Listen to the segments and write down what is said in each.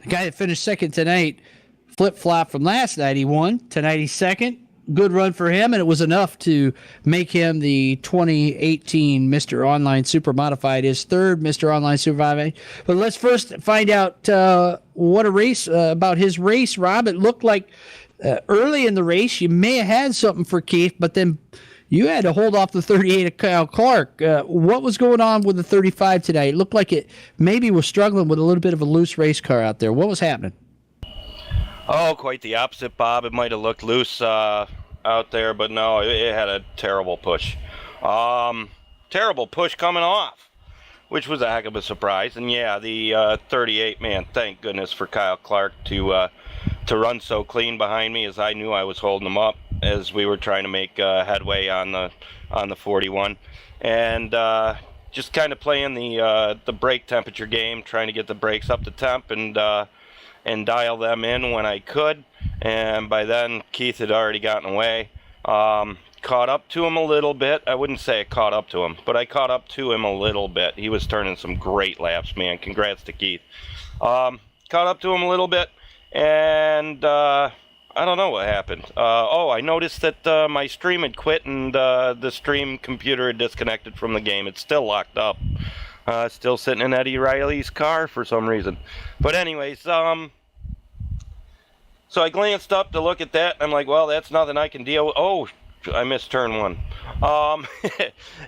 The guy that finished second tonight, flip-flop from last night. He won. Tonight he's second. Good run for him, and it was enough to make him the 2018 Mr. Online Supermodified, his third Mr. Online Supermodified. But let's first find out what a race about his race, Rob. It looked like early in the race you may have had something for Keith, but then you had to hold off the 38 of Kyle Clark. What was going on with the 35 today? It looked like it maybe was struggling with a little bit of a loose race car out there. What was happening? Oh, quite the opposite, Bob. It might have looked loose out there, but no, it had a terrible push. Terrible push coming off, which was a heck of a surprise. And yeah, the 38, man, thank goodness for Kyle Clark to run so clean behind me, as I knew I was holding him up as we were trying to make headway on the 41. And just kind of playing the brake temperature game, trying to get the brakes up to temp and dial them in when I could. And by then, Keith had already gotten away. Caught up to him a little bit. I wouldn't say I caught up to him, but I caught up to him a little bit. He was turning some great laps, man. Congrats to Keith. Caught up to him a little bit, and I don't know what happened. I noticed that my stream had quit, and the stream computer had disconnected from the game. It's still locked up. Still sitting in Eddie Riley's car for some reason. But anyways, so I glanced up to look at that, and I'm like, well, that's nothing I can deal with. Oh, I missed turn one.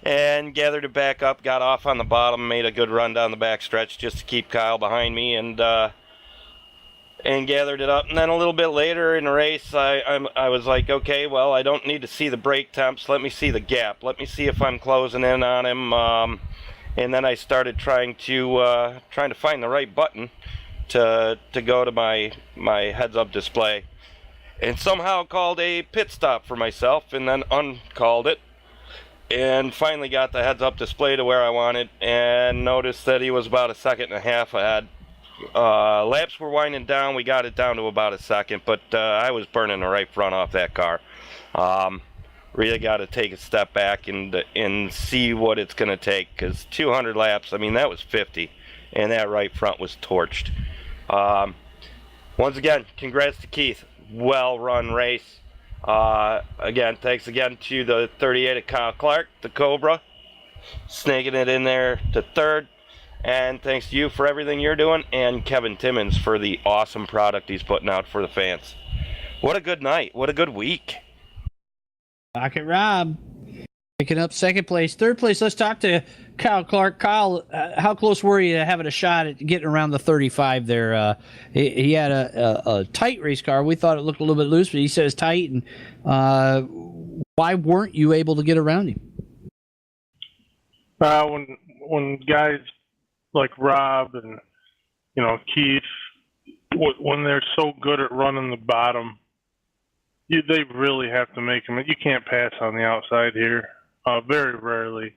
And gathered it back up, got off on the bottom, made a good run down the back stretch just to keep Kyle behind me, and gathered it up. And then a little bit later in the race, I was like, okay, well, I don't need to see the brake temps. Let me see the gap. Let me see if I'm closing in on him. And then I started trying to find the right button to go to my heads-up display, and somehow called a pit stop for myself, and then uncalled it, and finally got the heads-up display to where I wanted, and noticed that he was about a second and a half ahead. Laps were winding down. We got it down to about a second, but I was burning the right front off that car. Really got to take a step back and see what it's going to take, because 200 laps, I mean, that was 50, and that right front was torched. Once again, congrats to Keith. Well-run race. Again, thanks again to the 38 of Kyle Clark, the Cobra, snaking it in there to third. And thanks to you for everything you're doing, and Kevin Timmons for the awesome product he's putting out for the fans. What a good night. What a good week. Rocket Rob picking up second place. Third place, let's talk to Kyle Clark. Kyle, how close were you to having a shot at getting around the 35 there? He had a tight race car. We thought it looked a little bit loose, but he said it's tight. And why weren't you able to get around him? When guys like Rob and Keith, when they're so good at running the bottom, they really have to make them. You can't pass on the outside here, very rarely.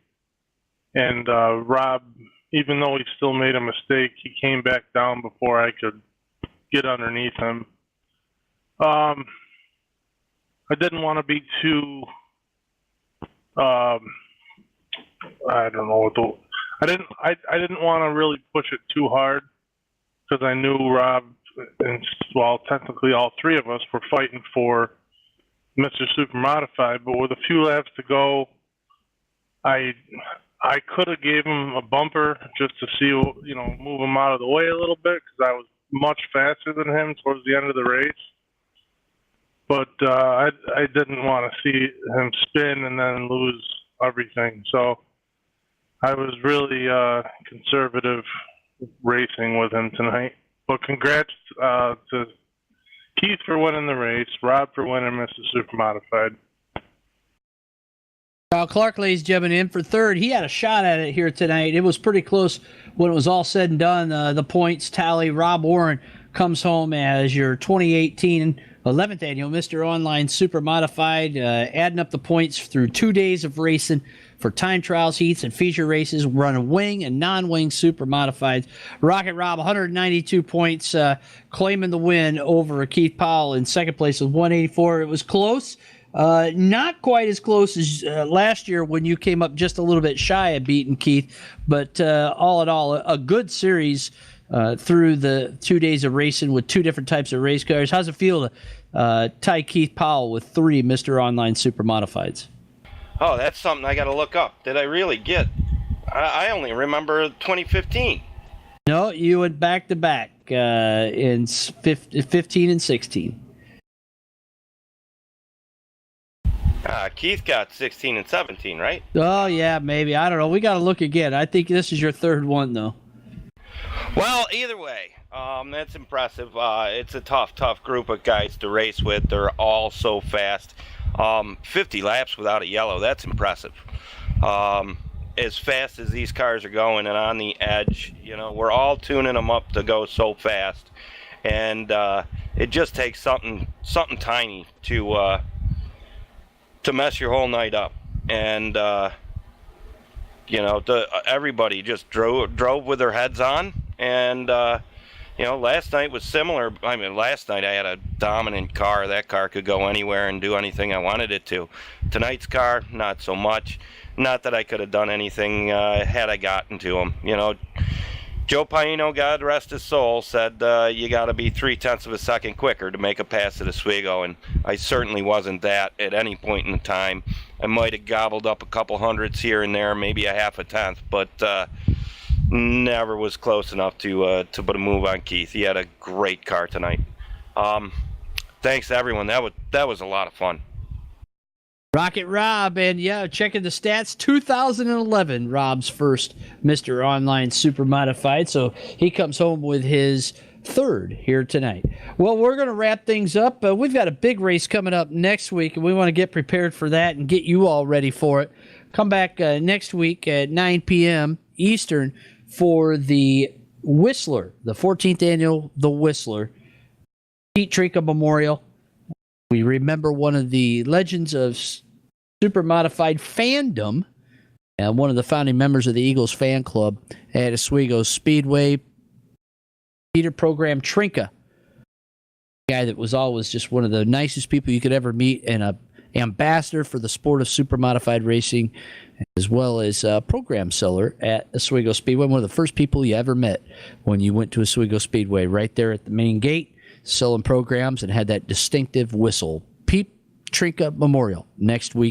And Rob, even though he still made a mistake, he came back down before I could get underneath him. I didn't want to be too. I don't know what the. I didn't want to really push it too hard, because I knew Rob, and technically all three of us were fighting for Mr. Supermodified. But with a few laps to go, I could have gave him a bumper just to see, move him out of the way a little bit, because I was much faster than him towards the end of the race. But I didn't want to see him spin and then lose everything. So I was really conservative racing with him tonight. But congrats to Keith for winning the race, Rob for winning Mr. Supermodified. Kyle Clark, ladies and gentlemen, in for third. He had a shot at it here tonight. It was pretty close when it was all said and done. The points tally, Rob Warren comes home as your 2018 11th annual Mr. Online Supermodified, adding up the points through 2 days of racing for time trials, heats, and feature races, running wing and non-wing Supermodifieds. Rocket Rob, 192 points, claiming the win over Keith Powell in second place with 184. It was close. Not quite as close as last year when you came up just a little bit shy of beating Keith, but all in all, a good series through the 2 days of racing with 2 different types of race cars. How's it feel to tie Keith Powell with 3 Mr. Online Supermodifieds? Oh, that's something I got to look up. Did I really get? I only remember 2015. No, you went back to back in 15 and 16. Keith got 16 and 17, right? Oh, yeah, maybe. I don't know. We got to look again. I think this is your 3rd one, though. Well, either way, that's impressive. It's a tough group of guys to race with. They're all so fast. 50 laps without a yellow, that's impressive. As fast as these cars are going and on the edge, we're all tuning them up to go so fast. And it just takes something tiny to mess your whole night up. And everybody just drove with their heads on. And last night was similar. I mean, last night I had a dominant car. That car could go anywhere and do anything I wanted it to. Tonight's car, not so much. Not that I could have done anything had I gotten to him. Joe Paino, God rest his soul, said you got to be 0.3 of a second quicker to make a pass at Oswego, and I certainly wasn't that at any point in the time. I might have gobbled up a couple hundredths here and there, maybe a 0.5 tenth, but never was close enough to put a move on Keith. He had a great car tonight. Thanks to everyone. That was a lot of fun. Rocket Rob, and checking the stats, 2011, Rob's first Mr. Online Supermodified, so he comes home with his 3rd here tonight. Well, we're going to wrap things up. We've got a big race coming up next week, and we want to get prepared for that and get you all ready for it. Come back next week at 9 p.m. Eastern for the Whistler, the 14th annual The Whistler, Pete Trinka Memorial. We remember one of the legends of Supermodified fandom, and one of the founding members of the Eagles fan club at Oswego Speedway, Peter Program Trinka, a guy that was always just one of the nicest people you could ever meet, and an ambassador for the sport of Supermodified racing, as well as a program seller at Oswego Speedway, one of the first people you ever met when you went to Oswego Speedway, right there at the main gate, selling programs, and had that distinctive whistle. Pete Trinka Memorial next week.